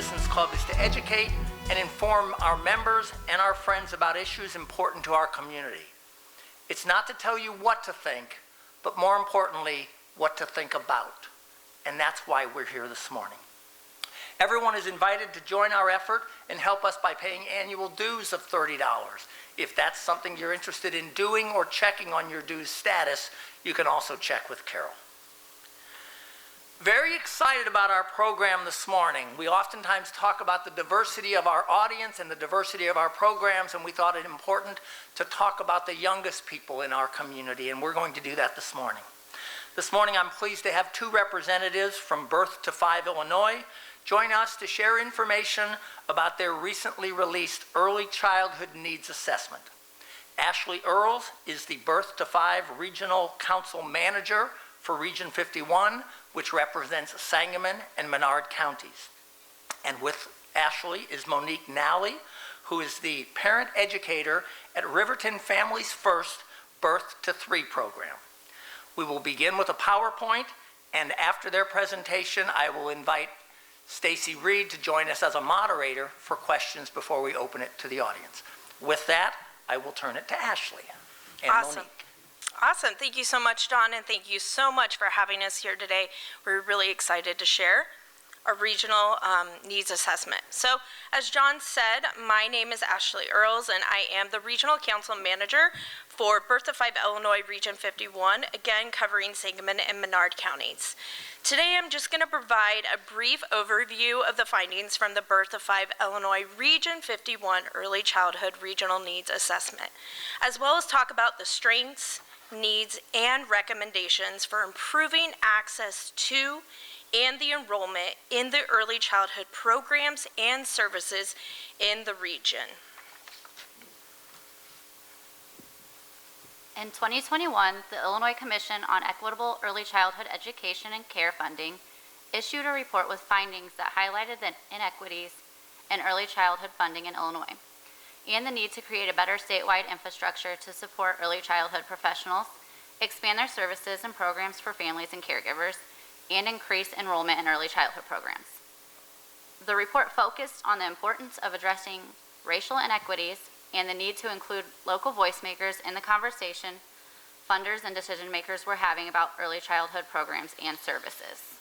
Citizens Club is to educate and inform our members and our friends about issues important to our community. It's not to tell you what to think, but more importantly, what to think about. And that's why we're here this morning. Everyone is invited to join our effort and help us by paying annual dues of $30. If that's something you're interested in doing or checking on your dues status, you can also check with Carol. Very excited about our program this morning. We oftentimes talk about the diversity of our audience and the diversity of our programs, and we thought it important to talk about the youngest people in our community, and we're going to do that this morning. This morning, I'm pleased to have two representatives from Birth to 5 Illinois join us to share information about their recently released Early Childhood Needs Assessment. Ashley Earls is the Birth to 5 Regional Council Manager for Region 51, which represents Sangamon and Menard counties. And with Ashley is Monique Nally, who is the parent educator at Riverton Families First Birth to 3 program. We will begin with a PowerPoint, and after their presentation, I will invite Stacy Reed to join us as a moderator for questions before we open it to the audience. With that, I will turn it to Ashley and Monique. Awesome. Thank you so much, Don, and thank you so much for having us here today. We're really excited to share our regional needs assessment. So, as John said, my name is Ashley Earls, and I am the Regional Council Manager for Birth to 5 Illinois Region 51, again covering Sangamon and Menard counties. Today, I'm just going to provide a brief overview of the findings from the Birth to 5 Illinois Region 51 Early Childhood Regional Needs Assessment, as well as talk about the strengths, needs, and recommendations for improving access to and the enrollment in the early childhood programs and services in the region. In 2021, the Illinois Commission on Equitable Early Childhood Education and Care Funding issued a report with findings that highlighted the inequities in early childhood funding in Illinois and the need to create a better statewide infrastructure to support early childhood professionals, expand their services and programs for families and caregivers, and increase enrollment in early childhood programs. The report focused on the importance of addressing racial inequities and the need to include local voice makers in the conversation funders and decision makers were having about early childhood programs and services.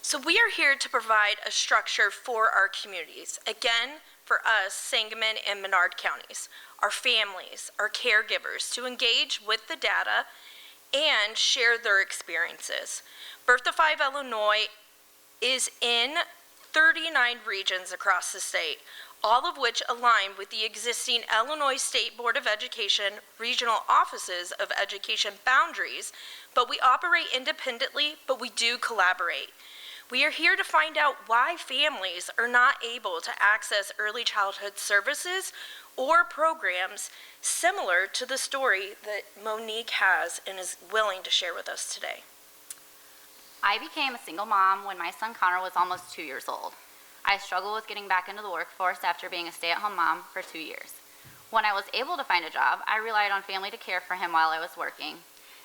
So we are here to provide a structure for our communities. Again, for us, Sangamon and Menard counties, our families, our caregivers, to engage with the data and share their experiences. Birth to 5 Illinois is in 39 regions across the state, all of which align with the existing Illinois State Board of Education regional offices of education boundaries, but we operate independently, but we do collaborate. We are here to find out why families are not able to access early childhood services or programs similar to the story that Monique has and is willing to share with us today. I became a single mom when my son Connor was almost 2 years old. I struggled with getting back into the workforce after being a stay-at-home mom for 2 years. When I was able to find a job, I relied on family to care for him while I was working,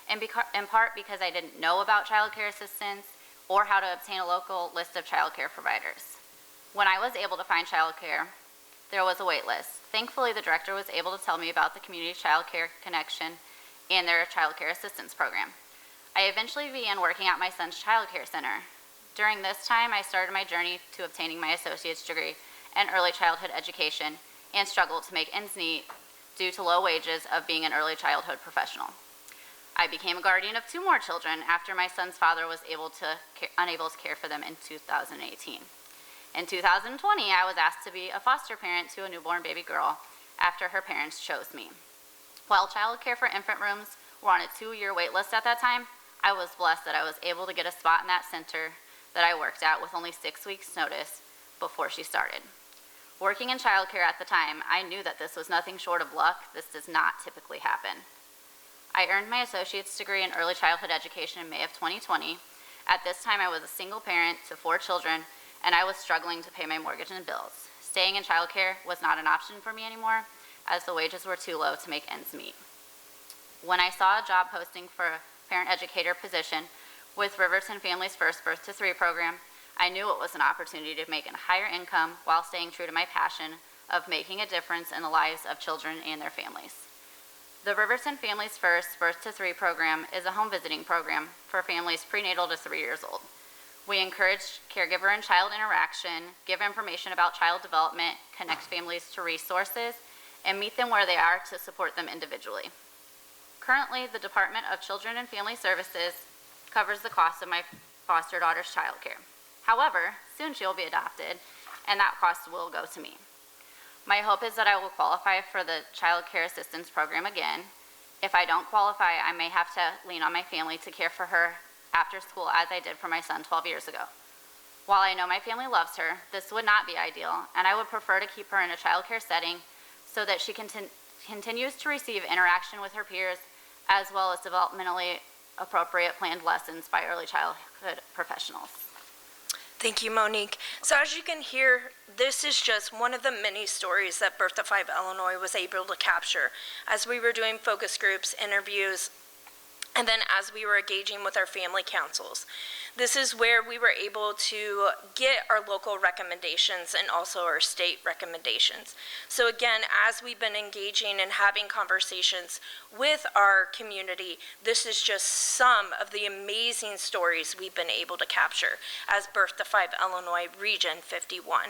in part because I didn't know about child care assistance or how to obtain a local list of child care providers. When I was able to find child care, there was a wait list. Thankfully, the director was able to tell me about the Community Child Care Connection and their child care assistance program. I eventually began working at my son's child care center. During this time, I started my journey to obtaining my associate's degree in early childhood education and struggled to make ends meet due to low wages of being an early childhood professional. I became a guardian of 2 more children after my son's father was unable to care for them in 2018. In 2020, I was asked to be a foster parent to a newborn baby girl after her parents chose me. While child care for infant rooms were on a 2-year wait list at that time, I was blessed that I was able to get a spot in that center that I worked at with only 6 weeks' notice before she started. Working in childcare at the time, I knew that this was nothing short of luck. This does not typically happen. I earned my associate's degree in early childhood education in May of 2020. At this time, I was a single parent to 4 children, and I was struggling to pay my mortgage and bills. Staying in childcare was not an option for me anymore, as the wages were too low to make ends meet. When I saw a job posting for a parent educator position with Riverton Families First Birth to 3 program, I knew it was an opportunity to make a higher income while staying true to my passion of making a difference in the lives of children and their families. The Riverton Families First Birth to 3 program is a home visiting program for families prenatal to 3 years old. We encourage caregiver and child interaction, give information about child development, connect families to resources, and meet them where they are to support them individually. Currently, the Department of Children and Family Services covers the cost of my foster daughter's child care. However, soon she will be adopted, and that cost will go to me. My hope is that I will qualify for the Child Care Assistance Program again. If I don't qualify, I may have to lean on my family to care for her after school, as I did for my son 12 years ago. While I know my family loves her, this would not be ideal, and I would prefer to keep her in a child care setting so that she continues to receive interaction with her peers, as well as developmentally appropriate planned lessons by early childhood professionals. Thank you, Monique. So as you can hear, this is just one of the many stories that Birth to 5 Illinois was able to capture as we were doing focus groups, interviews, and then as we were engaging with our family councils. This is where we were able to get our local recommendations and also our state recommendations. So again, as we've been engaging and having conversations with our community, this is just some of the amazing stories we've been able to capture as Birth to 5 Illinois Region 51.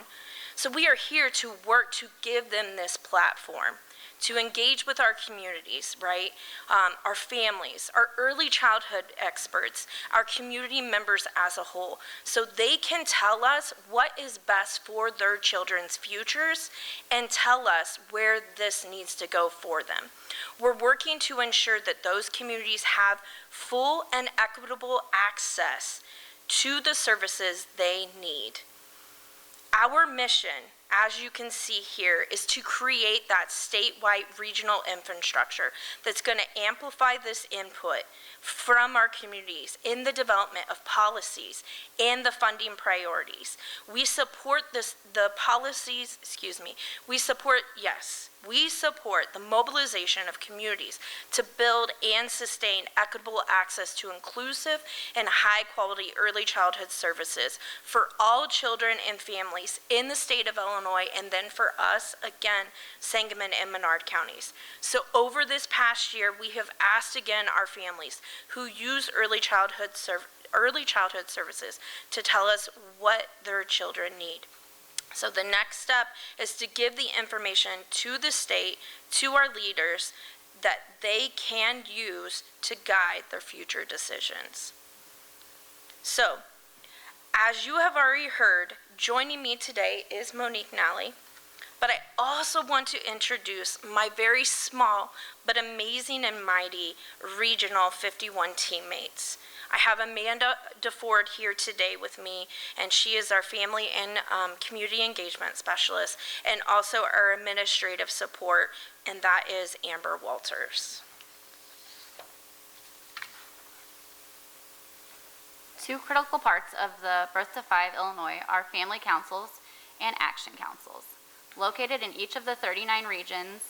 So we are here to work to give them this platform, to engage with our communities, right? Our families, our early childhood experts, our community members as a whole, so they can tell us what is best for their children's futures and tell us where this needs to go for them. We're working to ensure that those communities have full and equitable access to the services they need. Our mission, as you can see here, is to create that statewide regional infrastructure that's going to amplify this input from our communities in the development of policies and the funding priorities. We support the mobilization of communities to build and sustain equitable access to inclusive and high-quality early childhood services for all children and families in the state of Illinois, and then for us, again, Sangamon and Menard counties. So over this past year, we have asked again our families who use early childhood services to tell us what their children need. So the next step is to give the information to the state, to our leaders, that they can use to guide their future decisions. So, as you have already heard, joining me today is Monique Nally, but I also want to introduce my very small but amazing and mighty Regional 51 teammates. I have Amanda DeFord here today with me, and she is our family and community engagement specialist, and also our administrative support, and that is Amber Walters. Two critical parts of the Birth to 5 Illinois are family councils and action councils. Located in each of the 39 regions,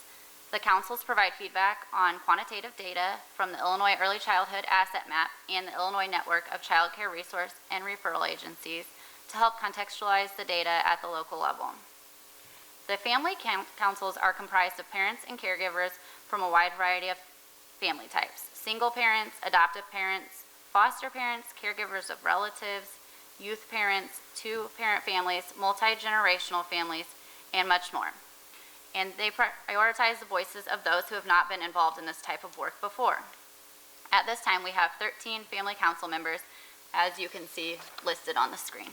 the councils provide feedback on quantitative data from the Illinois Early Childhood Asset Map and the Illinois Network of Child Care Resource and Referral Agencies to help contextualize the data at the local level. The family councils are comprised of parents and caregivers from a wide variety of family types: single parents, adoptive parents, foster parents, caregivers of relatives, youth parents, two-parent families, multi-generational families, and much more. And they prioritize the voices of those who have not been involved in this type of work before. At this time, we have 13 family council members, as you can see listed on the screen.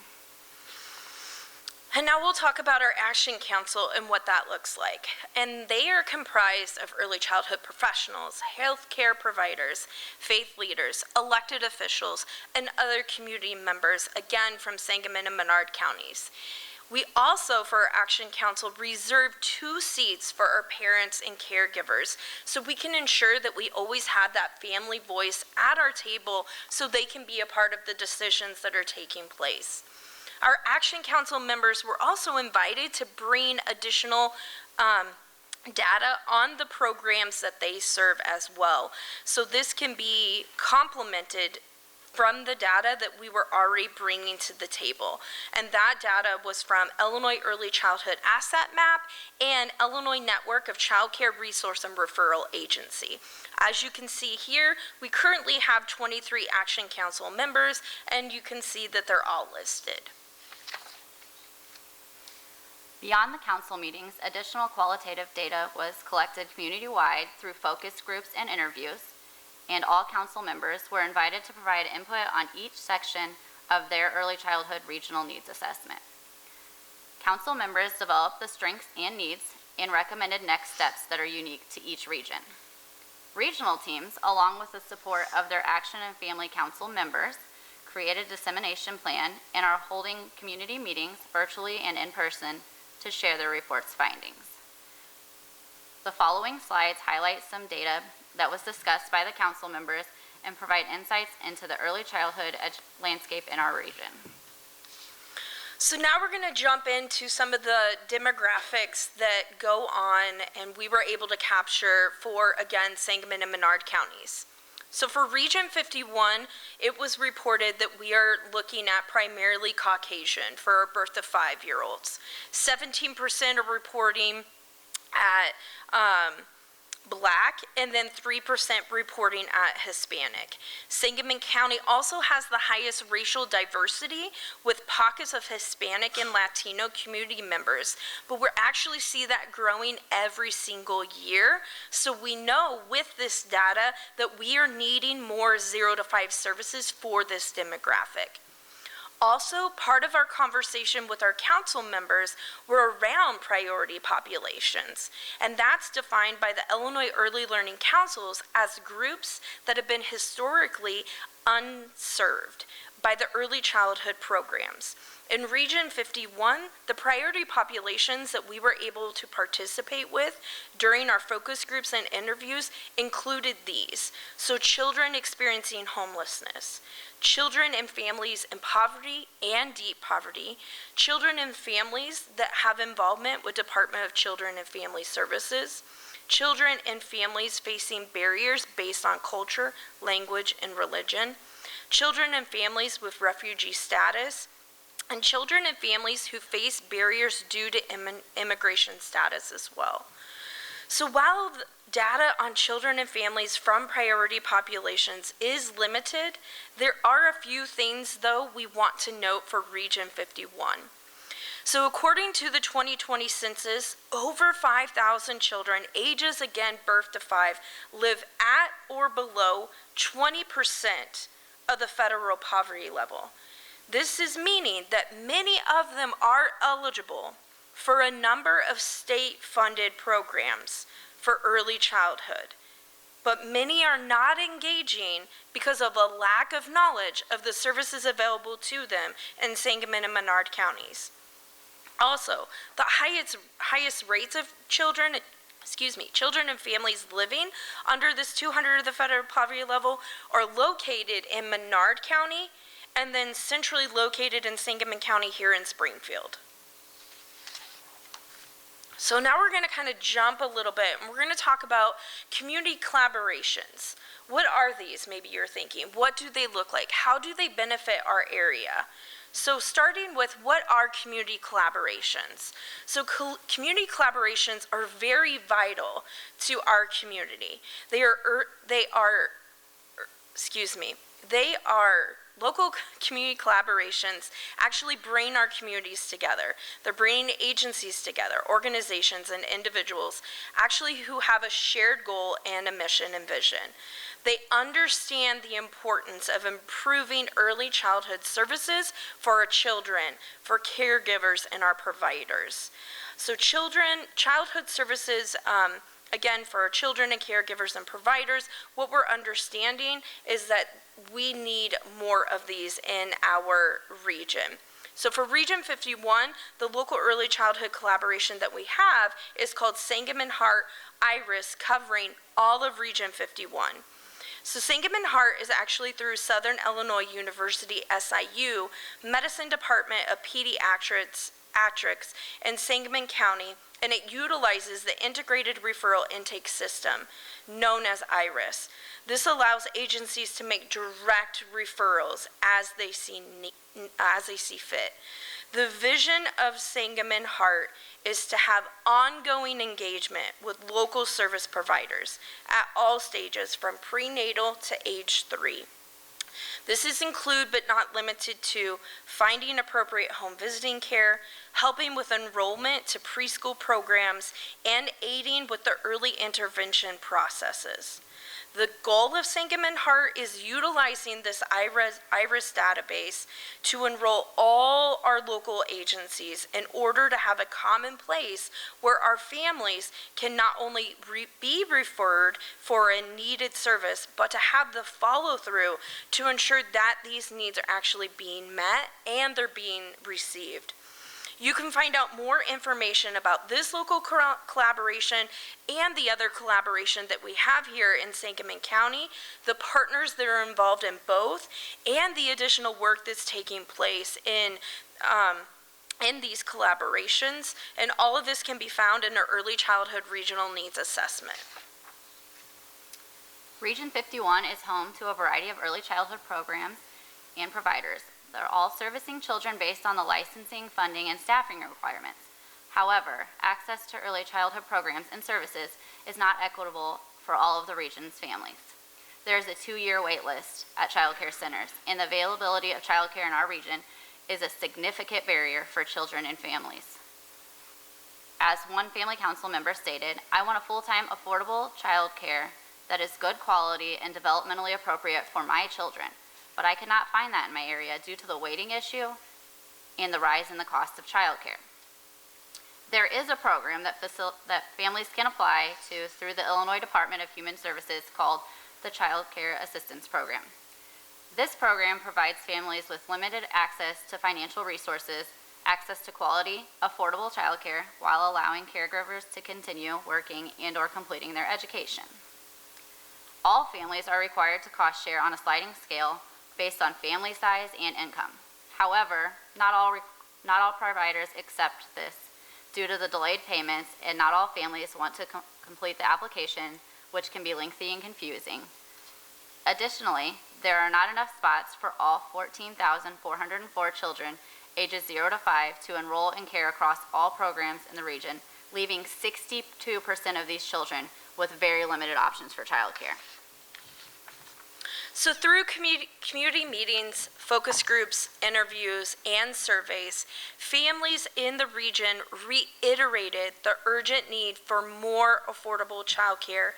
And now we'll talk about our Action Council and what that looks like. And they are comprised of early childhood professionals, healthcare providers, faith leaders, elected officials, and other community members, again from Sangamon and Menard counties. We also, for our Action Council, reserve 2 seats for our parents and caregivers, so we can ensure that we always have that family voice at our table so they can be a part of the decisions that are taking place. Our Action Council members were also invited to bring additional data on the programs that they serve as well. So this can be complemented from the data that we were already bringing to the table. And that data was from Illinois Early Childhood Asset Map and Illinois Network of Child Care Resource and Referral Agency. As you can see here, we currently have 23 Action Council members, and you can see that they're all listed. Beyond the council meetings, additional qualitative data was collected community-wide through focus groups and interviews, and all council members were invited to provide input on each section of their early childhood regional needs assessment. Council members developed the strengths and needs and recommended next steps that are unique to each region. Regional teams, along with the support of their Action and Family Council members, created a dissemination plan and are holding community meetings virtually and in person to share their report's findings. The following slides highlight some data that was discussed by the council members and provide insights into the early childhood landscape in our region. So now we're going to jump into some of the demographics that go on and we were able to capture for, again, Sangamon and Menard counties. So for Region 51, it was reported that we are looking at primarily Caucasian for birth to 5-year-olds. 17% are reporting at Black, and then 3% reporting at Hispanic. Sangamon County also has the highest racial diversity with pockets of Hispanic and Latino community members, but we're actually see that growing every single year. So we know with this data that we are needing more 0 to 5 services for this demographic. Also, part of our conversation with our council members were around priority populations, and that's defined by the Illinois Early Learning Councils as groups that have been historically unserved by the early childhood programs. In Region 51, the priority populations that we were able to participate with during our focus groups and interviews included these. So children experiencing homelessness, children and families in poverty and deep poverty, children and families that have involvement with Department of Children and Family Services, children and families facing barriers based on culture, language, and religion, children and families with refugee status, and children and families who face barriers due to immigration status as well. So while the data on children and families from priority populations is limited, there are a few things though we want to note for Region 51. So according to the 2020 census, over 5,000 children ages again birth to 5 live at or below 20% of the federal poverty level. This is meaning that many of them are eligible for a number of state-funded programs for early childhood, but many are not engaging because of a lack of knowledge of the services available to them in Sangamon and Menard counties. Also, the highest rates of children and families living under this 200 of the federal poverty level are located in Menard County and then centrally located in Sangamon County here in Springfield. So now we're going to kind of jump a little bit and we're going to talk about community collaborations. What are these, maybe you're thinking? What do they look like? How do they benefit our area? So starting with what are community collaborations? So community collaborations are very vital to our community. They are local community collaborations actually bring our communities together. They're bringing agencies together, organizations and individuals actually who have a shared goal and a mission and vision. They understand the importance of improving early childhood services for our children, for caregivers, and our providers. So childhood services, again, for our children and caregivers and providers, what we're understanding is that we need more of these in our region. So for Region 51, the local early childhood collaboration that we have is called Sangamon Heart Iris, covering all of Region 51. So Sangamon Heart is actually through Southern Illinois University, SIU, Medicine Department of Pediatrics and Sangamon County, and it utilizes the Integrated Referral Intake System, known as IRIS. This allows agencies to make direct referrals as they see fit. The vision of Sangamon Heart is to have ongoing engagement with local service providers at all stages from prenatal to age 3. This is include but not limited to finding appropriate home visiting care, helping with enrollment to preschool programs, and aiding with the early intervention processes. The goal of Sangamon Heart is utilizing this IRIS database to enroll all our local agencies in order to have a common place where our families can not only be referred for a needed service, but to have the follow through to ensure that these needs are actually being met and they're being received. You can find out more information about this local collaboration and the other collaboration that we have here in Sangamon County, the partners that are involved in both, and the additional work that's taking place in these collaborations. And all of this can be found in our Early Childhood Regional Needs Assessment. Region 51 is home to a variety of early childhood programs and providers. They're all servicing children based on the licensing, funding, and staffing requirements. However, access to early childhood programs and services is not equitable for all of the region's families. There is a 2-year wait list at child care centers, and the availability of child care in our region is a significant barrier for children and families. As one family council member stated, I want a full-time, affordable child care that is good quality and developmentally appropriate for my children. But I cannot find that in my area due to the waiting issue and the rise in the cost of childcare. There is a program that families can apply to through the Illinois Department of Human Services called the Child Care Assistance Program. This program provides families with limited access to financial resources, access to quality, affordable childcare, while allowing caregivers to continue working and/or completing their education. All families are required to cost share on a sliding scale based on family size and income. However, not all providers accept this due to the delayed payments, and not all families want to complete the application, which can be lengthy and confusing. Additionally, there are not enough spots for all 14,404 children ages 0 to 5 to enroll in care across all programs in the region, leaving 62% of these children with very limited options for childcare. So through community meetings, focus groups, interviews, and surveys, families in the region reiterated the urgent need for more affordable childcare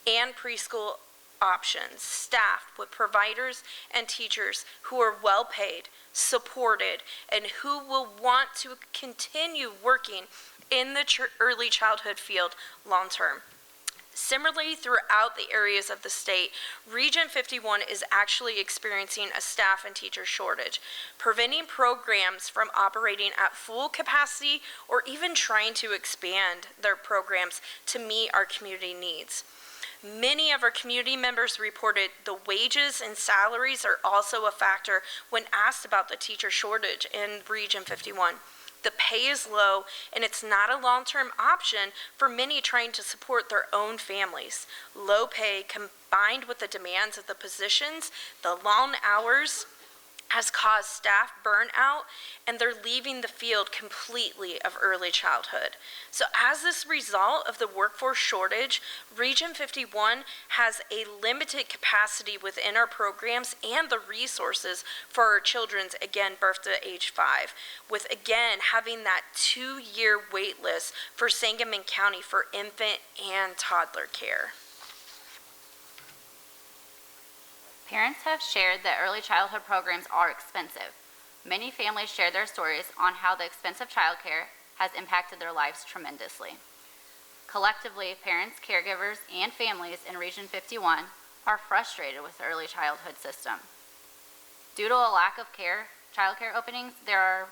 and preschool options, staffed with providers and teachers who are well paid, supported, and who will want to continue working in the early childhood field long term. Similarly, throughout the areas of the state, Region 51 is actually experiencing a staff and teacher shortage, preventing programs from operating at full capacity or even trying to expand their programs to meet our community needs. Many of our community members reported the wages and salaries are also a factor when asked about the teacher shortage in Region 51. The pay is low, and it's not a long-term option for many trying to support their own families. Low pay combined with the demands of the positions, the long hours, has caused staff burnout, and they're leaving the field completely of early childhood. So as this result of the workforce shortage, Region 51 has a limited capacity within our programs and the resources for our children's, again, birth to age 5, with, again, having that 2-year wait list for Sangamon County for infant and toddler care. Parents have shared that early childhood programs are expensive. Many families share their stories on how the expensive childcare has impacted their lives tremendously. Collectively, parents, caregivers, and families in Region 51 are frustrated with the early childhood system. Due to a lack of childcare openings, there are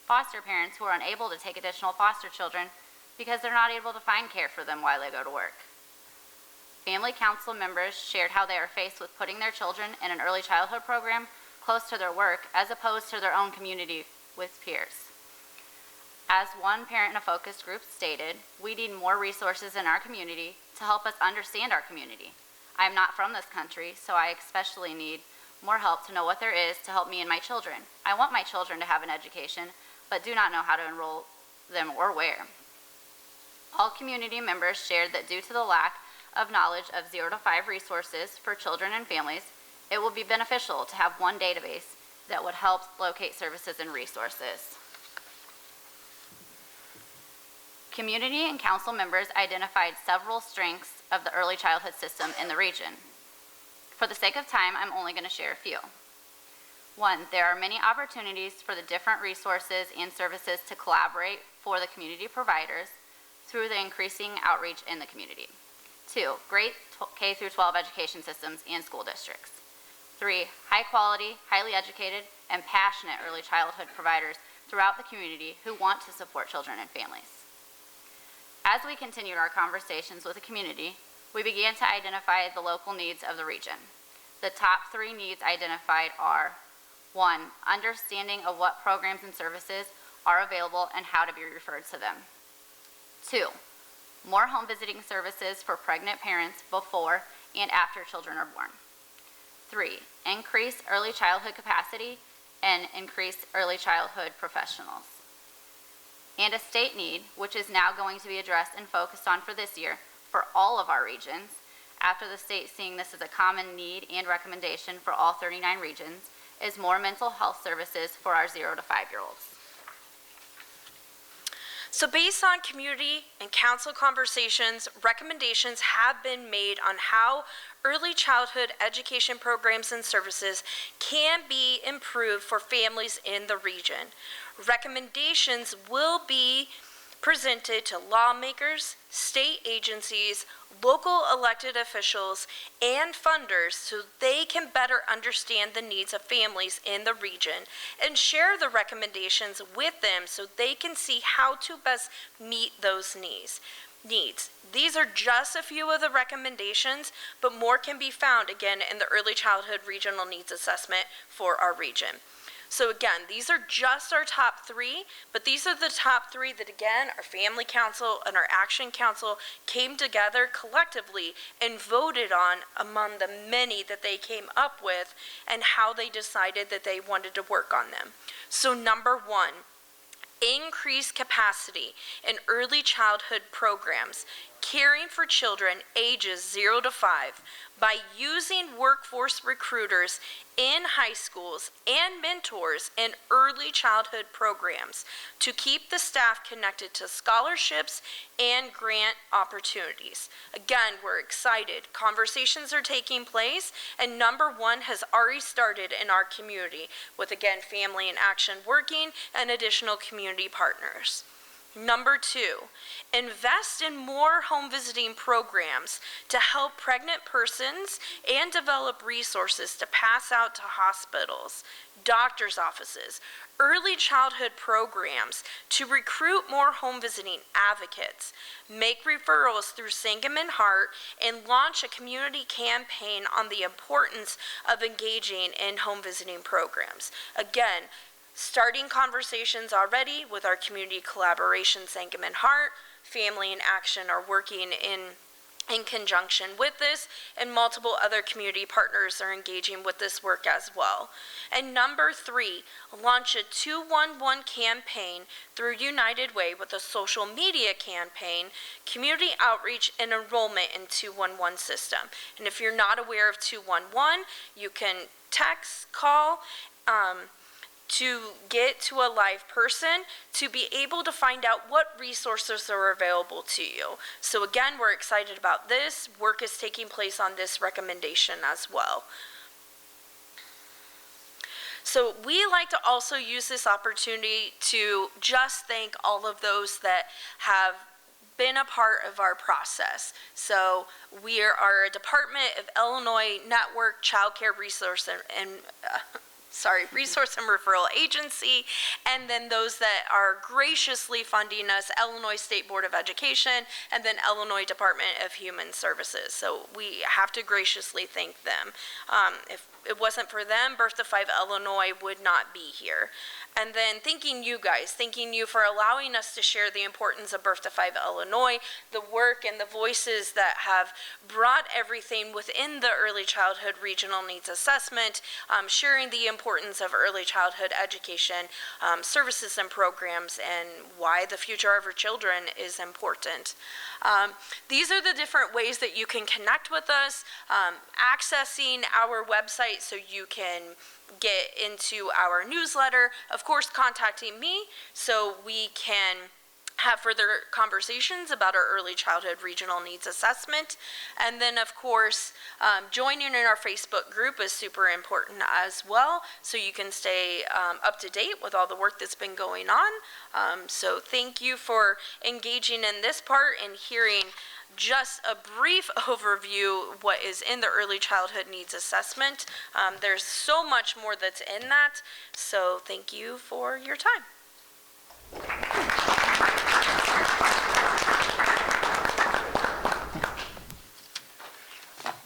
foster parents who are unable to take additional foster children because they're not able to find care for them while they go to work. Family council members shared how they are faced with putting their children in an early childhood program close to their work as opposed to their own community with peers. As one parent in a focus group stated, we need more resources in our community to help us understand our community. I am not from this country, so I especially need more help to know what there is to help me and my children. I want my children to have an education, but do not know how to enroll them or where. All community members shared that due to the lack of knowledge of 0 to 5 resources for children and families, it will be beneficial to have one database that would help locate services and resources. Community and council members identified several strengths of the early childhood system in the region. For the sake of time, I'm only going to share a few. 1, there are many opportunities for the different resources and services to collaborate for the community providers through the increasing outreach in the community. 2, great K through 12 education systems and school districts. 3, high quality, highly educated, and passionate early childhood providers throughout the community who want to support children and families. As we continued our conversations with the community, we began to identify the local needs of the region. The top 3 needs identified are: 1, understanding of what programs and services are available and how to be referred to them. 2, more home visiting services for pregnant parents before and after children are born. 3, increase early childhood capacity and increase early childhood professionals. And a state need, which is now going to be addressed and focused on for this year for all of our regions, after the state seeing this as a common need and recommendation for all 39 regions, is more mental health services for our 0 to 5-year-olds. So based on community and council conversations, recommendations have been made on how early childhood education programs and services can be improved for families in the region. Recommendations will be presented to lawmakers, state agencies, local elected officials, and funders so they can better understand the needs of families in the region and share the recommendations with them so they can see how to best meet those needs. These are just a few of the recommendations, but more can be found again in the Early Childhood Regional Needs Assessment for our region. So again, these are just our top 3, but these are the top 3 that again, our Family Council and our Action Council came together collectively and voted on among the many that they came up with and how they decided that they wanted to work on them. So number 1, increase capacity in early childhood programs, caring for children ages 0 to 5 by using workforce recruiters in high schools and mentors in early childhood programs to keep the staff connected to scholarships and grant opportunities. Again, we're excited. Conversations are taking place, and number 1 has already started in our community with, again, Family in Action working and additional community partners. Number 2, invest in more home visiting programs to help pregnant persons and develop resources to pass out to hospitals, doctor's offices, early childhood programs to recruit more home visiting advocates, make referrals through Sangamon Heart, and launch a community campaign on the importance of engaging in home visiting programs. Again, starting conversations already with our community collaboration, Sangamon Heart, Family in Action are working in conjunction with this, and multiple other community partners are engaging with this work as well. And number 3, launch a 211 campaign through United Way with a social media campaign, community outreach, and enrollment in 211 system. And if you're not aware of 211, you can text, call, to get to a live person to be able to find out what resources are available to you. So again, we're excited about this. Work is taking place on this recommendation as well. So we like to also use this opportunity to just thank all of those that have been a part of our process. So we are a Department of Illinois Network Child Care Resource and Resource and Referral Agency, and then those that are graciously funding us, Illinois State Board of Education, and then Illinois Department of Human Services. So we have to graciously thank them. If it wasn't for them, Birth to 5 Illinois would not be here. And then thanking you guys, thanking you for allowing us to share the importance of Birth to 5 Illinois, the work and the voices that have brought everything within the Early Childhood Regional Needs Assessment, sharing the importance of early childhood education, services and programs, and why the future of our children is important. These are the different ways that you can connect with us, accessing our website so you can get into our newsletter, of course contacting me so we can have further conversations about our early childhood regional needs assessment, and then of course joining in our Facebook group is super important as well, so you can stay up to date with all the work that's been going on. So thank you for engaging in this part and hearing just a brief overview what is in the early childhood needs assessment. There's so much more that's in that, so thank you for your time.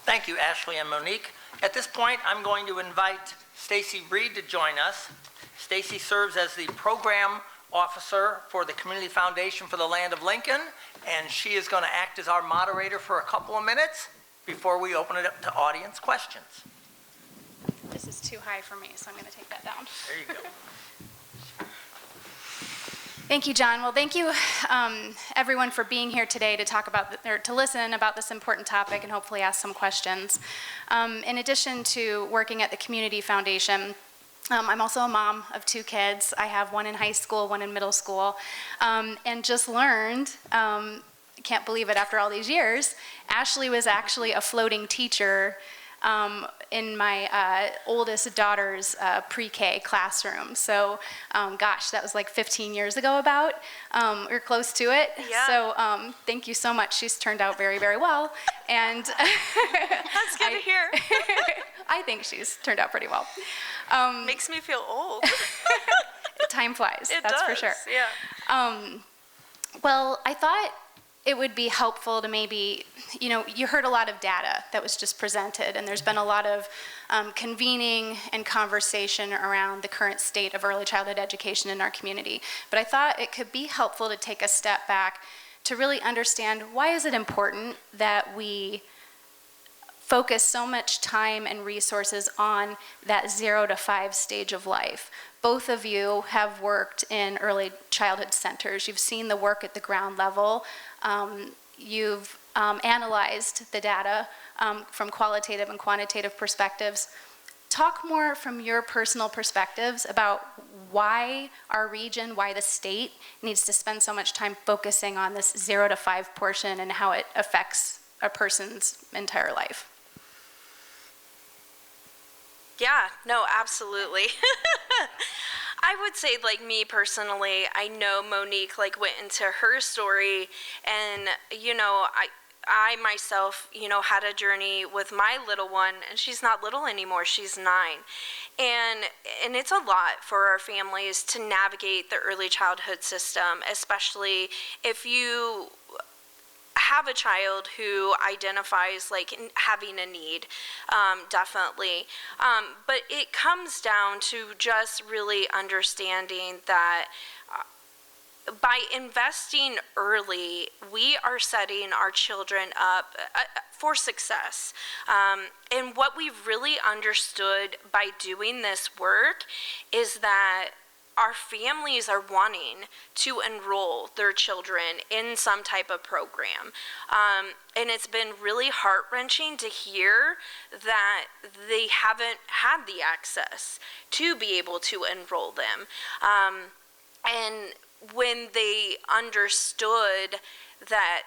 Thank you, Ashley and Monique. At this point, I'm going to invite Stacy Reed to join us. Stacy serves as the program officer for the Community Foundation for the Land of Lincoln, and she is going to act as our moderator for a couple of minutes before we open it up to audience questions. This is too high for me, so I'm going to take that down. There you go. Thank you, John. Well, thank you, everyone, for being here today to talk about, or to listen about this important topic and hopefully ask some questions. In addition to working at the Community Foundation, I'm also a mom of 2 kids. I have one in high school, one in middle school, and just learned, can't believe it after all these years, Ashley was actually a floating teacher in my oldest daughter's pre-K classroom. So, gosh, that was like 15 years ago about, or close to it. Yeah. So thank you so much. She's turned out very, very well. And That's good to hear. I think she's turned out pretty well. Makes me feel old. Time flies, It that's does, for sure. Yeah. Well, I thought it would be helpful to maybe, you heard a lot of data that was just presented, and there's been a lot of convening and conversation around the current state of early childhood education in our community. But I thought it could be helpful to take a step back to really understand, why is it important that we focus so much time and resources on that 0 to 5 stage of life? Both of you have worked in early childhood centers. You've seen the work at the ground level. You've analyzed the data from qualitative and quantitative perspectives. Talk more from your personal perspectives about why our region, why the state needs to spend so much time focusing on this 0 to 5 portion and how it affects a person's entire life. Yeah, no, absolutely. I would say, like, me personally, I know Monique, like, went into her story, and, I myself, had a journey with my little one, and she's not little anymore, she's 9. And it's a lot for our families to navigate the early childhood system, especially if you have a child who identifies like having a need, definitely. But it comes down to just really understanding that by investing early, we are setting our children up for success. And what we've really understood by doing this work is that our families are wanting to enroll their children in some type of program. And it's been really heart-wrenching to hear that they haven't had the access to be able to enroll them. And when they understood that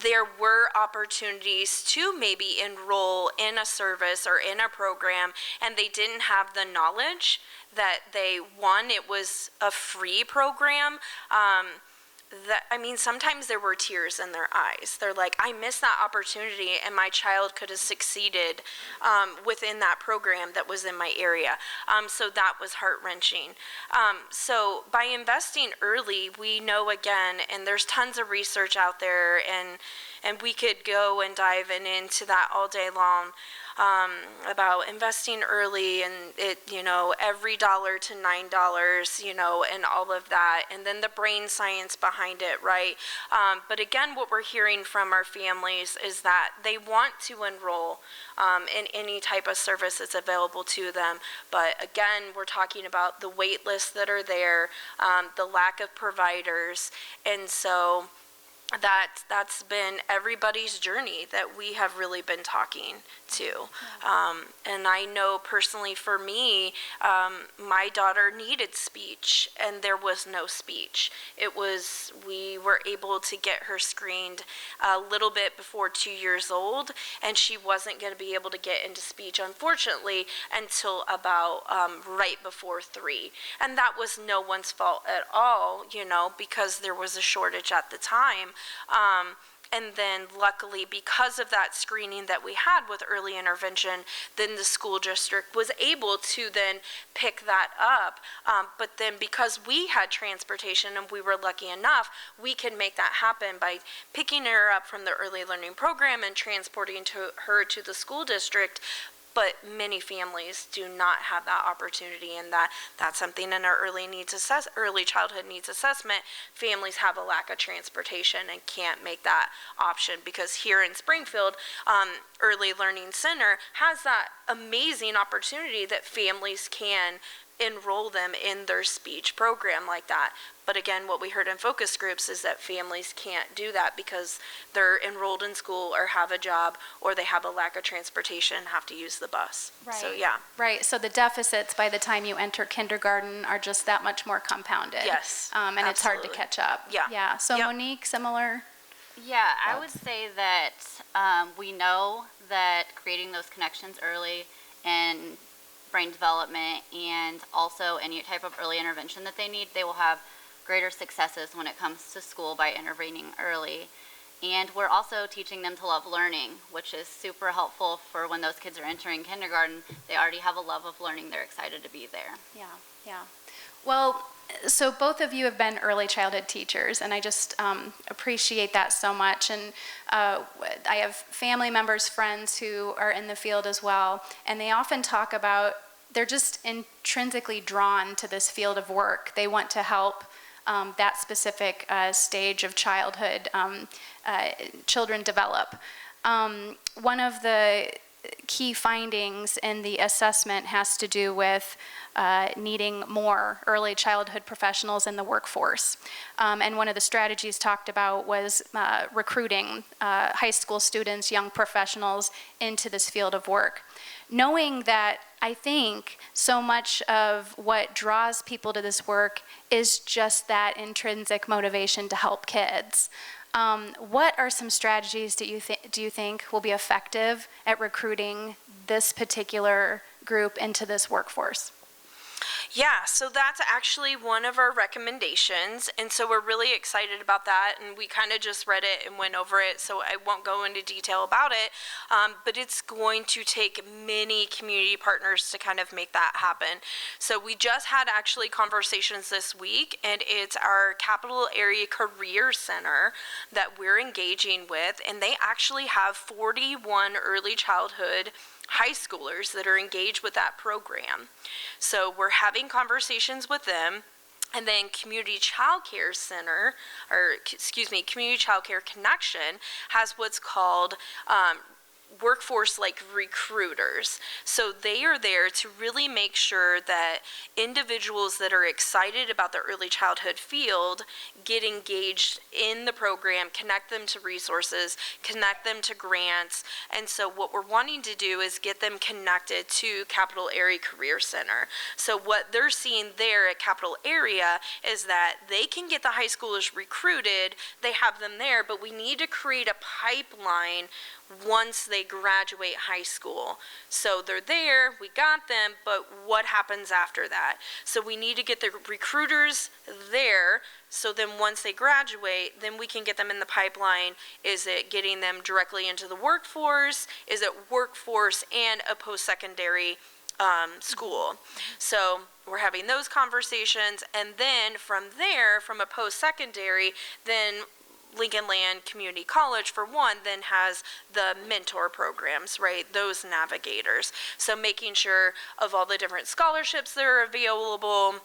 there were opportunities to maybe enroll in a service or in a program, and they didn't have the knowledge that it was a free program, sometimes there were tears in their eyes. They're like, I missed that opportunity, and my child could have succeeded within that program that was in my area. So that was heart-wrenching. So by investing early, we know again, and there's tons of research out there, and we could go and dive into that all day long. About investing early and every $1 to $9, and all of that, and then the brain science behind it, right? But again, what we're hearing from our families is that they want to enroll in any type of service that's available to them. But again, we're talking about the wait lists that are there, the lack of providers, and so that's been everybody's journey that we have really been talking to. And I know personally for me, my daughter needed speech, and there was no speech. We were able to get her screened a little bit before 2 years old, and she wasn't going to be able to get into speech, unfortunately, until about right before 3. And that was no one's fault at all, because there was a shortage at the time. And then luckily, because of that screening that we had with early intervention, then the school district was able to then pick that up. But then because we had transportation and we were lucky enough, we could make that happen by picking her up from the early learning program and transporting her to the school district. But many families do not have that opportunity, and that's something in our early childhood needs assessment. Families have a lack of transportation and can't make that option, because here in Springfield, Early Learning Center has that amazing opportunity that families can enroll them in their speech program like that. But again, what we heard in focus groups is that families can't do that because they're enrolled in school or have a job, or they have a lack of transportation and have to use the bus. Right. So yeah. Right, so the deficits by the time you enter kindergarten are just that much more compounded. Yes, And absolutely. it's hard to catch up. Yeah. Yeah, so Yep. Monique, similar? Yeah, I would say that we know that creating those connections early and brain development, and also any type of early intervention that they need, they will have greater successes when it comes to school by intervening early. And we're also teaching them to love learning, which is super helpful for when those kids are entering kindergarten. They already have a love of learning. They're excited to be there. Yeah. Well, so both of you have been early childhood teachers, and I just appreciate that so much. And I have family members, friends who are in the field as well, and they often talk about they're just intrinsically drawn to this field of work. They want to help that specific stage of childhood children develop. One of the key findings in the assessment has to do with needing more early childhood professionals in the workforce. And one of the strategies talked about was recruiting high school students, young professionals into this field of work. Knowing that I think so much of what draws people to this work is just that intrinsic motivation to help kids. What are some strategies do you think will be effective at recruiting this particular group into this workforce? Yeah, so that's actually one of our recommendations, and so we're really excited about that, and we kind of just read it and went over it, so I won't go into detail about it, but it's going to take many community partners to kind of make that happen. So we just had actually conversations this week, and it's our Capital Area Career Center that we're engaging with, and they actually have 41 early childhood high schoolers that are engaged with that program. So we're having conversations with them. And then Community Child Care Center, Community Child Care Connection has what's called workforce like recruiters. So they are there to really make sure that individuals that are excited about the early childhood field get engaged in the program, connect them to resources, connect them to grants. And so what we're wanting to do is get them connected to Capital Area Career Center. So what they're seeing there at Capital Area is that they can get the high schoolers recruited, they have them there, but we need to create a pipeline once they they graduate high school. So they're there, we got them, but what happens after that? So we need to get the recruiters there, so then once they graduate, then we can get them in the pipeline. Is it getting them directly into the workforce? Is it workforce and a post-secondary school? So we're having those conversations, and then from there, from a post-secondary, then Lincoln Land Community College, for one, then has the mentor programs, right? Those navigators. So making sure of all the different scholarships that are available,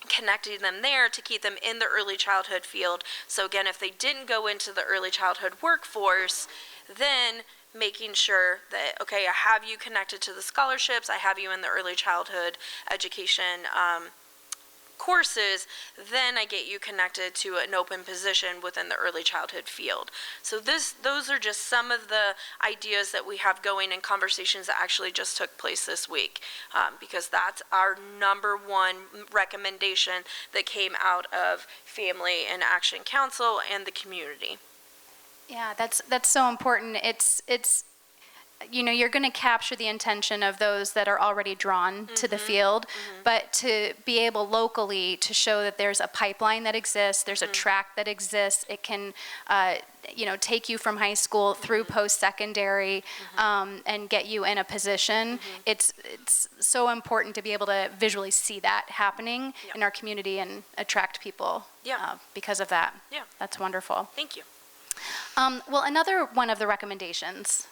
connecting them there to keep them in the early childhood field. So again, if they didn't go into the early childhood workforce, then making sure that, okay, I have you connected to the scholarships, I have you in the early childhood education courses, then I get you connected to an open position within the early childhood field. So those are just some of the ideas that we have going in conversations that actually just took place this week, because that's our number one recommendation that came out of Family and Action Council and the community. Yeah, that's so important. It's you're going to capture the intention of those that are already drawn to the field, but to be able locally to show that there's a pipeline that exists, there's a track that exists, it can take you from high school through post-secondary and get you in a position. It's so important to be able to visually see that happening in our community and attract people because of that. Yeah. That's wonderful. Thank you. Well, another one of the recommendations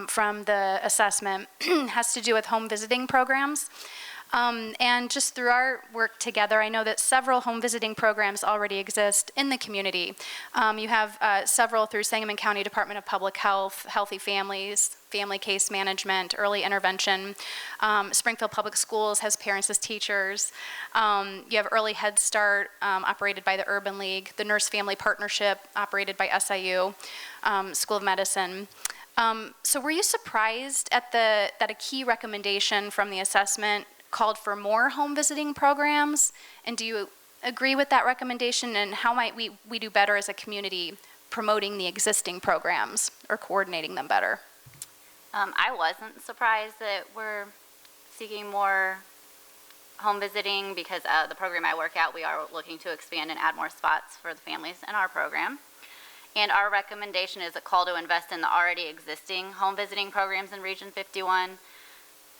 from the assessment has to do with home visiting programs. And just through our work together, I know that several home visiting programs already exist in the community. You have several through Sangamon County Department of Public Health, Healthy Families, Family Case Management, Early Intervention. Springfield Public Schools has Parents as Teachers. You have Early Head Start, operated by the Urban League, the Nurse Family Partnership, operated by SIU, School of Medicine. So were you surprised at that a key recommendation from the assessment called for more home visiting programs? And do you agree with that recommendation? And how might we do better as a community promoting the existing programs or coordinating them better? I wasn't surprised that we're seeking more home visiting because the program I work at, we are looking to expand and add more spots for the families in our program. And our recommendation is a call to invest in the already existing home visiting programs in Region 51.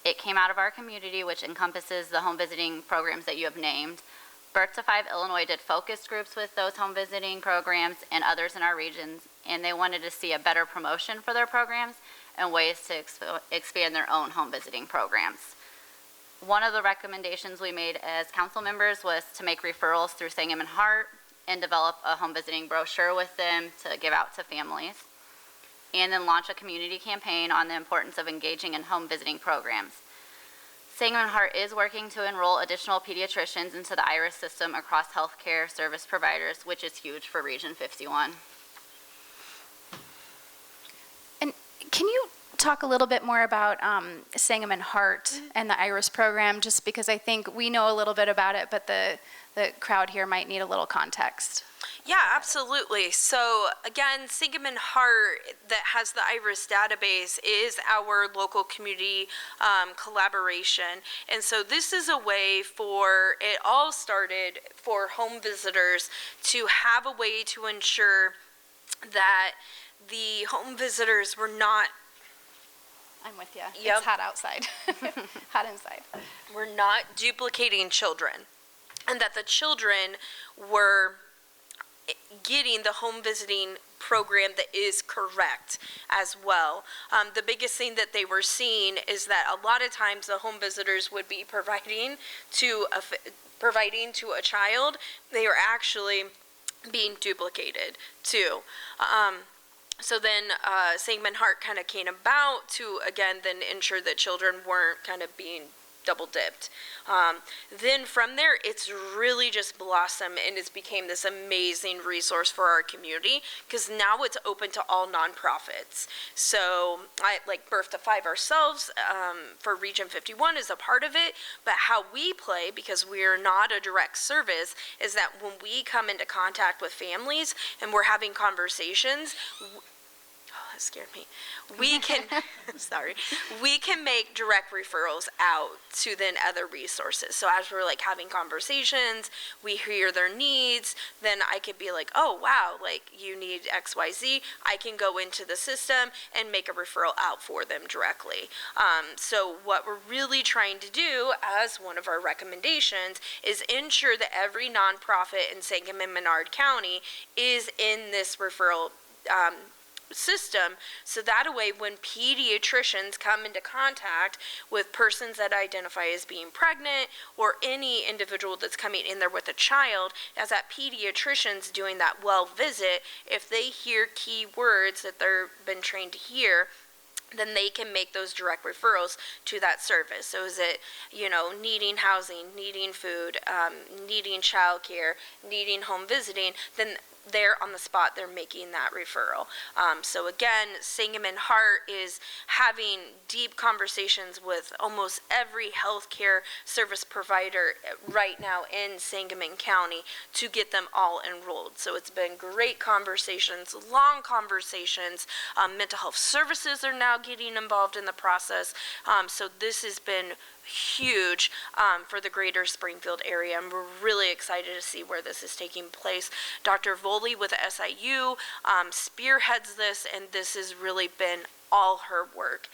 It came out of our community, which encompasses the home visiting programs that you have named. Birth to 5 Illinois did focus groups with those home visiting programs and others in our regions, and they wanted to see a better promotion for their programs and ways to expand their own home visiting programs. One of the recommendations we made as council members was to make referrals through Sangamon Heart and develop a home visiting brochure with them to give out to families, and then launch a community campaign on the importance of engaging in home visiting programs. Sangamon Heart is working to enroll additional pediatricians into the IRIS system across healthcare service providers, which is huge for Region 51. And can you talk a little bit more about Sangamon Heart and the IRIS program, just because I think we know a little bit about it, but the crowd here might need a little context. Yeah, absolutely. So again, Sangamon Heart, that has the IRIS database, is our local community collaboration. And so this is a way for, it all started for home visitors to have a way to ensure that the home visitors were not, I'm with you. Yep. It's hot outside. Hot inside. we're not duplicating children, and that the children were getting the home visiting program that is correct as well. The biggest thing that they were seeing is that a lot of times the home visitors would be providing to a child. They are actually being duplicated too. So then Sangamon Heart kind of came about to, again, then ensure that children weren't kind of being double dipped. Then from there, it's really just blossomed and it's became this amazing resource for our community, because now it's open to all nonprofits. So like Birth to 5 ourselves for Region 51 is a part of it, but how we play, because we are not a direct service, is that when we come into contact with families and we're having conversations, that scared me. We can, sorry, we can make direct referrals out to then other resources. So as we're like having conversations, we hear their needs, then I could be like, oh wow, like you need XYZ. I can go into the system and make a referral out for them directly. So what we're really trying to do as one of our recommendations is ensure that every nonprofit in Sangamon Menard County is in this referral system, so that way when pediatricians come into contact with persons that identify as being pregnant or any individual that's coming in there with a child, as that pediatrician's doing that well visit, if they hear key words that they've been trained to hear, then they can make those direct referrals to that service. So is it, needing housing, needing food, needing childcare, needing home visiting, then they're on the spot, they're making that referral. So again, Sangamon Heart is having deep conversations with almost every healthcare service provider right now in Sangamon County to get them all enrolled. So it's been great conversations, long conversations. Mental health services are now getting involved in the process. So this has been huge for the greater Springfield area, and we're really excited to see where this is taking place. Dr. Voley with SIU spearheads this, and this has really been all her work.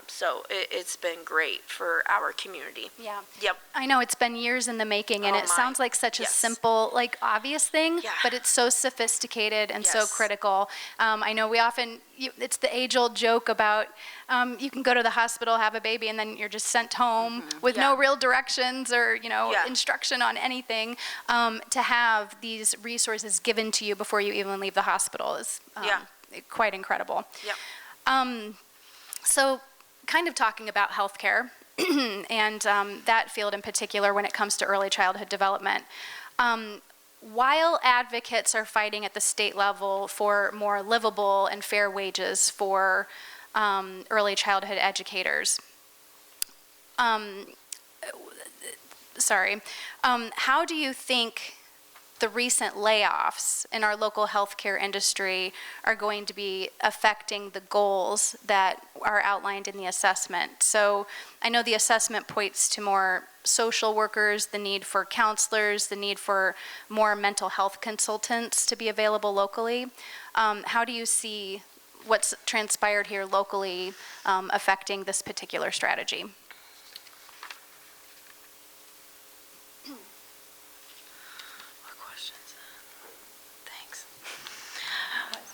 So it's been great for our community. Yeah. Yep. I know it's been years in the making, and Oh it sounds like such a Yes. simple, like obvious thing, Yeah. but it's so sophisticated and so Yes. critical. I know we often, it's the age-old joke about you can go to the hospital, have a baby, and then you're just sent home with no Yeah. real directions or, Yeah. instruction on anything. To have these resources given to you before you even leave the hospital is quite incredible. Yep. So kind of talking about healthcare and that field in particular when it comes to early childhood development. While advocates are fighting at the state level for more livable and fair wages for early childhood educators, how do you think the recent layoffs in our local healthcare industry are going to be affecting the goals that are outlined in the assessment? So I know the assessment points to more social workers, the need for counselors, the need for more mental health consultants to be available locally. How do you see what's transpired here locally affecting this particular strategy?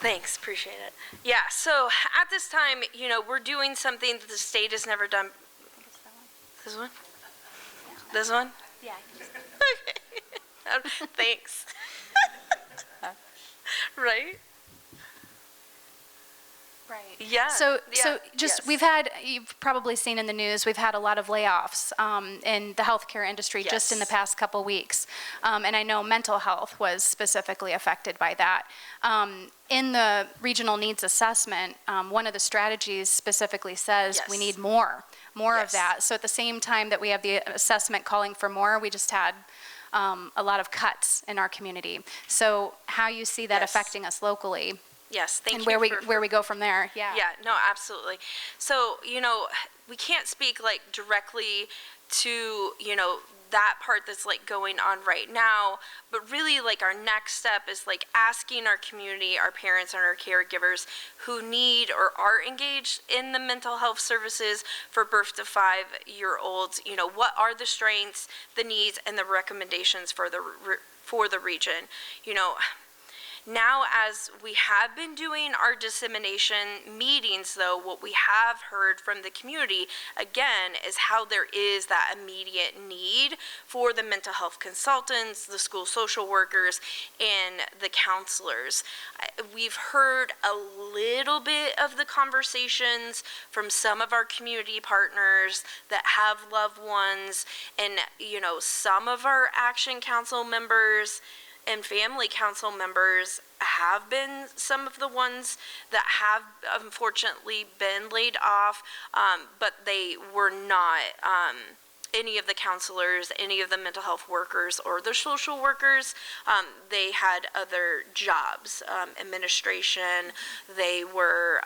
Thanks, appreciate it. Yeah, so at this time, we're doing something that the state has never done. This one? This one? Yeah. Okay. Thanks. Right? Right. Yeah. So yeah, just, yes. we've had, you've probably seen in the news, we've had a lot of layoffs in the healthcare industry just in the Yes. past couple weeks. And I know mental health was specifically affected by that. In the regional needs assessment, one of the strategies specifically says we Yes. need more of Yes. that. So at the same time that we have the assessment calling for more, we just had a lot of cuts in our community. So how you see that Yes. affecting us locally Yes, thank and you. where we go from there. Yeah. Yeah, no, absolutely. So, we can't speak like directly to, that part that's like going on right now, but really like our next step is like asking our community, our parents and our caregivers who need or are engaged in the mental health services for birth to 5-year-olds, what are the strengths, the needs, and the recommendations for the region. Now, as we have been doing our dissemination meetings, though, what we have heard from the community, again, is how there is that immediate need for the mental health consultants, the school social workers, and the counselors. We've heard a little bit of the conversations from some of our community partners that have loved ones, and, some of our Action Council members and family council members have been some of the ones that have unfortunately been laid off, but they were not any of the counselors, any of the mental health workers, or the social workers. They had other jobs, administration, they were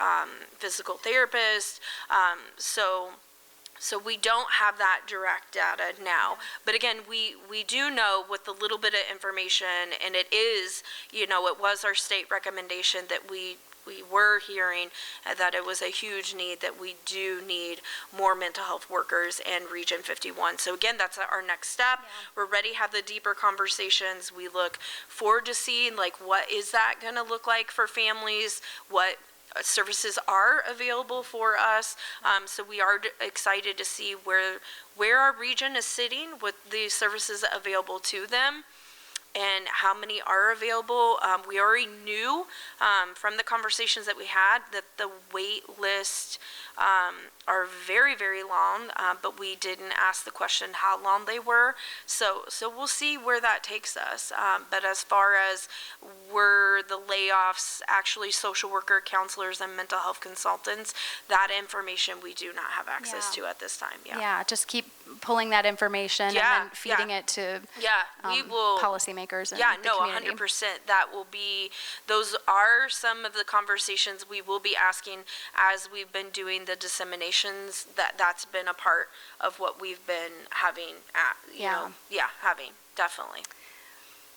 physical therapists. So we don't have that direct data now. But again, we do know with the little bit of information, and it is, it was our state recommendation that we were hearing that it was a huge need, that we do need more mental health workers in Region 51. So again, that's our next step. Yeah. We're ready to have the deeper conversations. We look forward to seeing what is that going to look like for families, what services are available for us. So we are excited to see where our region is sitting with the services available to them and how many are available. We already knew from the conversations that we had that the wait list are very, very long, but we didn't ask the question how long they were. So we'll see where that takes us. But as far as were the layoffs actually social worker, counselors, and mental health consultants, that information we do not have access to at this time. Yeah, just keep pulling that information and then feeding it to we will policymakers and the community. 100%. That will be, those are some of the conversations we will be asking as we've been doing the disseminations. That's been a part of what we've been having having, definitely.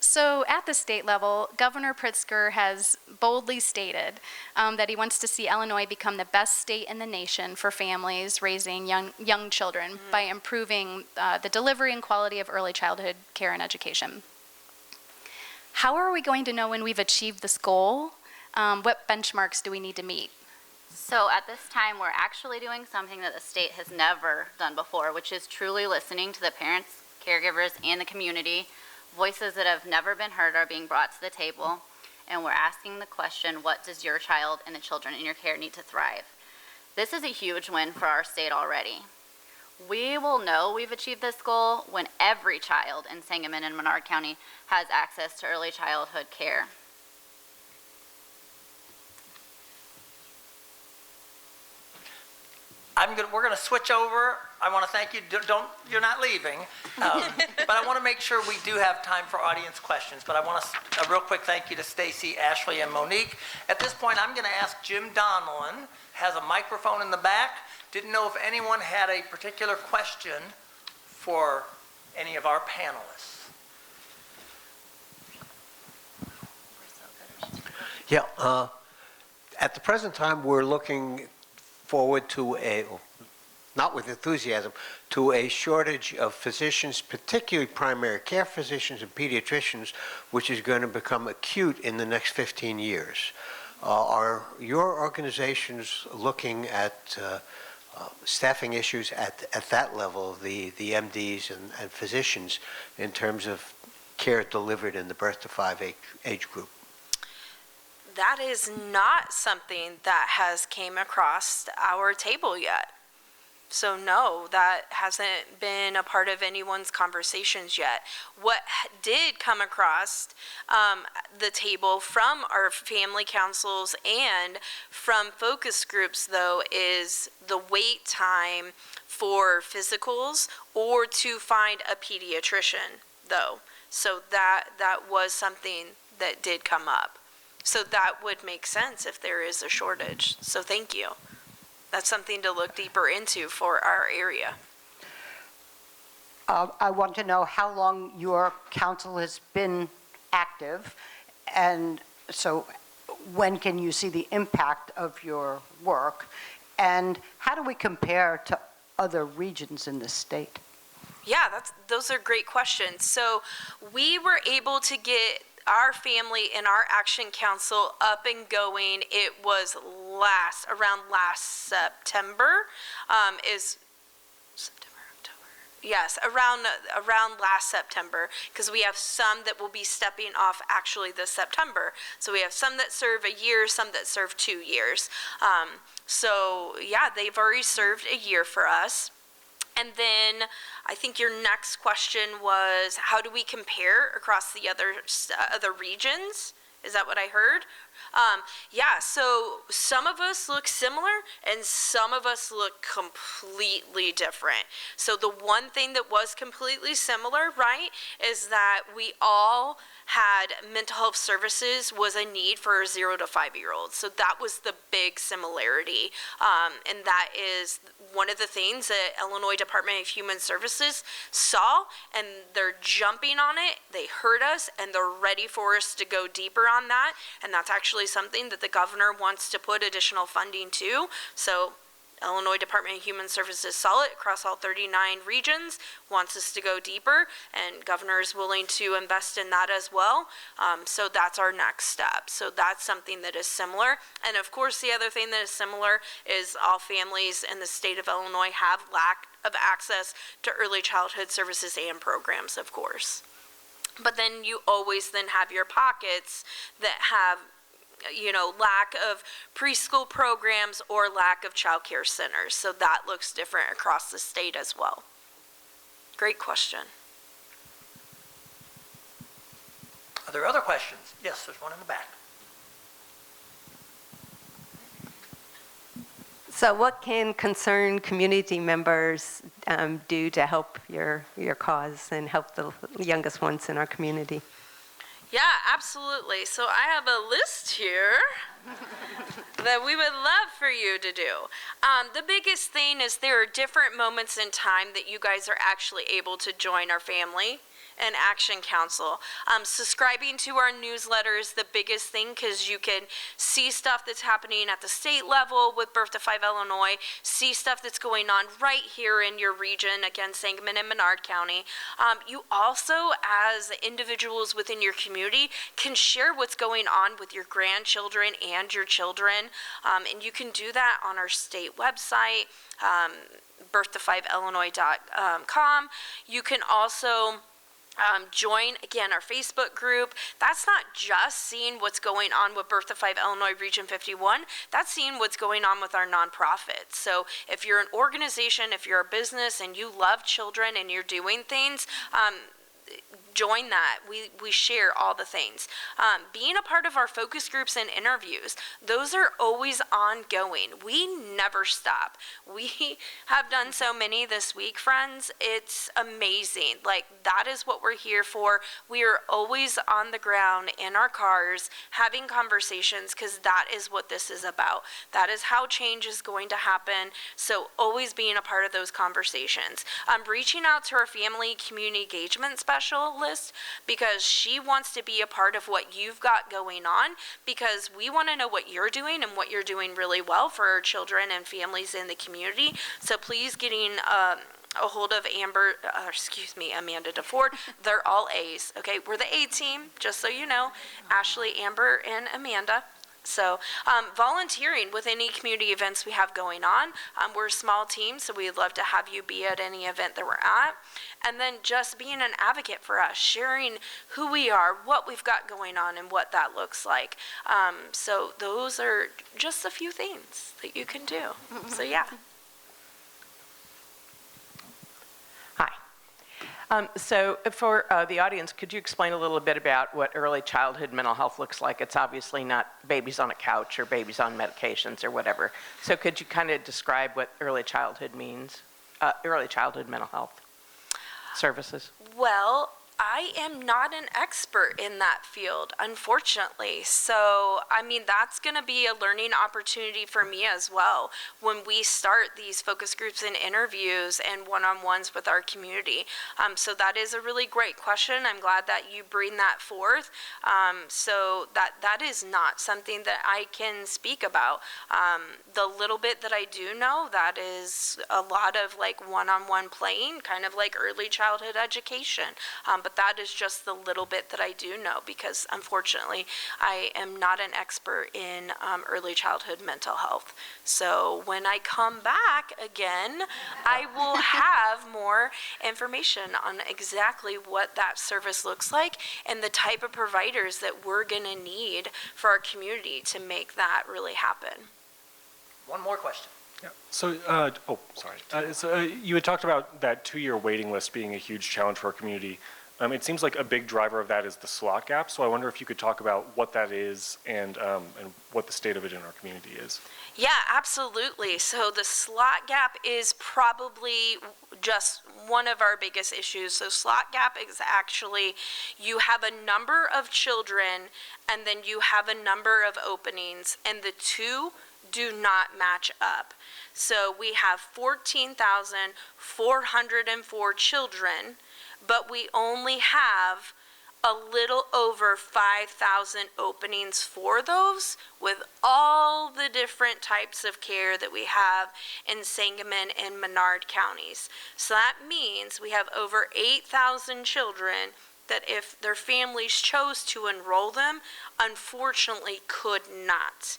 So at the state level, Governor Pritzker has boldly stated that he wants to see Illinois become the best state in the nation for families raising young children by improving the delivery and quality of early childhood care and education. How are we going to know when we've achieved this goal? What benchmarks do we need to meet? So at this time, we're actually doing something that the state has never done before, which is truly listening to the parents, caregivers, and the community. Voices that have never been heard are being brought to the table, and we're asking the question, what does your child and the children in your care need to thrive? This is a huge win for our state already. We will know we've achieved this goal when every child in Sangamon and Menard County has access to early childhood care. We're going to switch over. I want to thank you. You're not leaving. But I want to make sure we do have time for audience questions. But I want a real quick thank you to Stacy, Ashley, and Monique. At this point, I'm going to ask Jim Donlin, has a microphone in the back. Didn't know if anyone had a particular question for any of our panelists. Yeah, at the present time, we're looking forward to not with enthusiasm, to a shortage of physicians, particularly primary care physicians and pediatricians, which is going to become acute in the next 15 years. Are your organizations looking at staffing issues at that level, the MDs and physicians, in terms of care delivered in the birth to 5 age group? That is not something that has came across our table yet. So no, that hasn't been a part of anyone's conversations yet. What did come across the table from our family councils and from focus groups, though, is the wait time for physicals or to find a pediatrician, though. So that was something that did come up. So that would make sense if there is a shortage. So thank you. That's something to look deeper into for our area. I want to know how long your council has been active, and so when can you see the impact of your work, and how do we compare to other regions in the state? Yeah, those are great questions. So we were able to get our family and our action council up and going. It was around last September. Is September, October? Yes, around last September, because we have some that will be stepping off actually this September. So we have some that serve a year, some that serve 2 years. So yeah, they've already served a year for us. And then I think your next question was, how do we compare across the other regions? Is that what I heard? Yeah, so some of us look similar and some of us look completely different. So the one thing that was completely similar, right, is that we all had mental health services was a need for 0 to 5-year-olds. So that was the big similarity. And that is one of the things that Illinois Department of Human Services saw, and they're jumping on it. They heard us, and they're ready for us to go deeper on that. And that's actually something that the governor wants to put additional funding to. So Illinois Department of Human Services saw it across all 39 regions, wants us to go deeper, and governor is willing to invest in that as well. So that's our next step. So that's something that is similar. And of course, the other thing that is similar is all families in the state of Illinois have lack of access to early childhood services and programs, of course. But then you always then have your pockets that have lack of preschool programs or lack of child care centers. So that looks different across the state as well. Great question. Are there other questions? Yes, there's one in the back. So what can concerned community members do to help your cause and help the youngest ones in our community? Yeah, absolutely. So I have a list here that we would love for you to do. The biggest thing is there are different moments in time that you guys are actually able to join our family and Action Council. Subscribing to our newsletter is the biggest thing because you can see stuff that's happening at the state level with Birth to 5 Illinois, see stuff that's going on right here in your region, again, Sangamon and Menard County. You also, as individuals within your community, can share what's going on with your grandchildren and your children, and you can do that on our state website, birth5illinois.com. You can also join, again, our Facebook group. That's not just seeing what's going on with Birth to 5 Illinois Region 51, that's seeing what's going on with our nonprofits. So if you're an organization, if you're a business and you love children and you're doing things, join that. We share all the things. Being a part of our focus groups and interviews, those are always ongoing. We never stop. We have done so many this week, friends. It's amazing. Like, that is what we're here for. We are always on the ground in our cars having conversations because that is what this is about. That is how change is going to happen. So always being a part of those conversations. Reaching out to our family community engagement specialist because she wants to be a part of what you've got going on, because we want to know what you're doing and what you're doing really well for our children and families in the community. So please getting a hold of Amanda DeFord. They're all A's, okay? We're the A team, just so you know. Ashley, Amber, and Amanda. So volunteering with any community events we have going on. We're a small team, so we'd love to have you be at any event that we're at. And then just being an advocate for us, sharing who we are, what we've got going on, and what that looks like. So those are just a few things that you can do. So yeah. So for the audience, could you explain a little bit about what early childhood mental health looks like? It's obviously not babies on a couch or babies on medications or whatever. So could you kind of describe what early childhood means, early childhood mental health services? Well, I am not an expert in that field, unfortunately. So, I mean, that's going to be a learning opportunity for me as well when we start these focus groups and interviews and one-on-ones with our community. So that is a really great question. I'm glad that you bring that forth. So that is not something that I can speak about. The little bit that I do know, that is a lot of like one-on-one playing, kind of like early childhood education. But that is just the little bit that I do know, because unfortunately I am not an expert in early childhood mental health. So when I come back again, I will have more information on exactly what that service looks like and the type of providers that we're going to need for our community to make that really happen. One more question. Yeah. So, so you had talked about that 2-year waiting list being a huge challenge for our community. It seems like a big driver of that is the slot gap, so I wonder if you could talk about what that is and what the state of it in our community is. Yeah, absolutely. So the slot gap is probably just one of our biggest issues. So slot gap is actually you have a number of children and then you have a number of openings, and the two do not match up. So we have 14,404 children, but we only have a little over 5,000 openings for those, with all the different types of care that we have in Sangamon and Menard counties. So that means we have over 8,000 children that if their families chose to enroll them, unfortunately could not,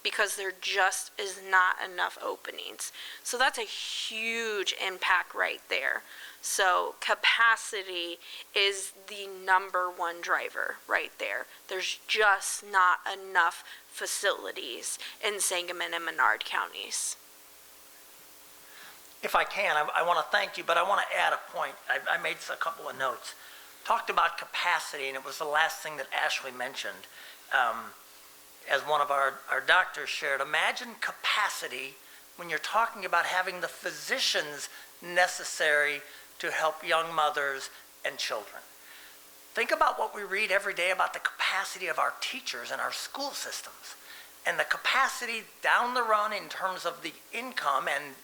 because there just is not enough openings. So that's a huge impact right there. So capacity is the number one driver right there. There's just not enough facilities in Sangamon and Menard counties. If I can, I want to thank you, but I want to add a point. I made a couple of notes. Talked about capacity, and it was the last thing that Ashley mentioned. As one of our doctors shared, imagine capacity when you're talking about having the physicians necessary to help young mothers and children. Think about what we read every day about the capacity of our teachers and our school systems, and the capacity down the run in terms of the income and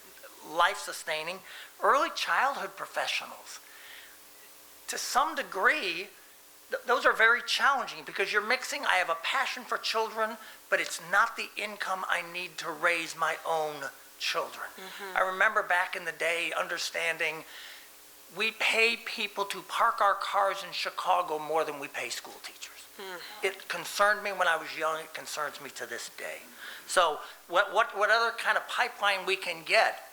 life-sustaining early childhood professionals. To some degree, those are very challenging because you're mixing, I have a passion for children, but it's not the income I need to raise my own children. I remember back in the day understanding we pay people to park our cars in Chicago more than we pay school teachers. It concerned me when I was young. It concerns me to this day. So what other kind of pipeline we can get,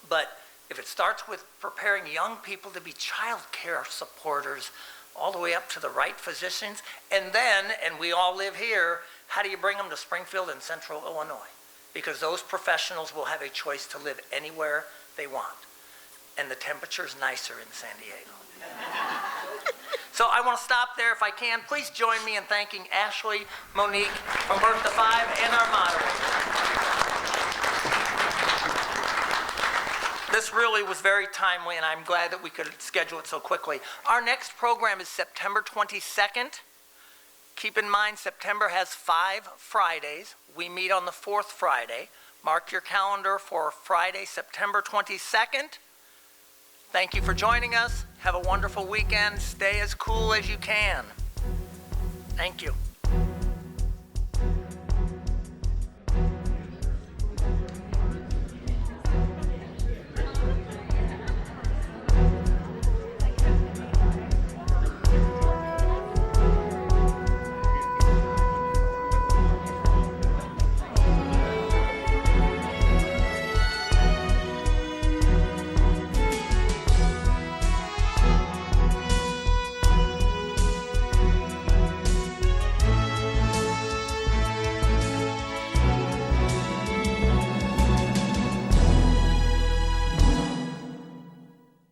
but if it starts with preparing young people to be child care supporters all the way up to the right physicians, and then, and we all live here, how do you bring them to Springfield and Central Illinois? Because those professionals will have a choice to live anywhere they want. And the temperature's nicer in San Diego. So I want to stop there if I can. Please join me in thanking Ashley, Monique from Birth to 5 and our moderator. This really was very timely, and I'm glad that we could schedule it so quickly. Our next program is September 22nd. Keep in mind, September has 5 Fridays. We meet on the 4th Friday. Mark your calendar for Friday, September 22nd. Thank you for joining us. Have a wonderful weekend. Stay as cool as you can. Thank you.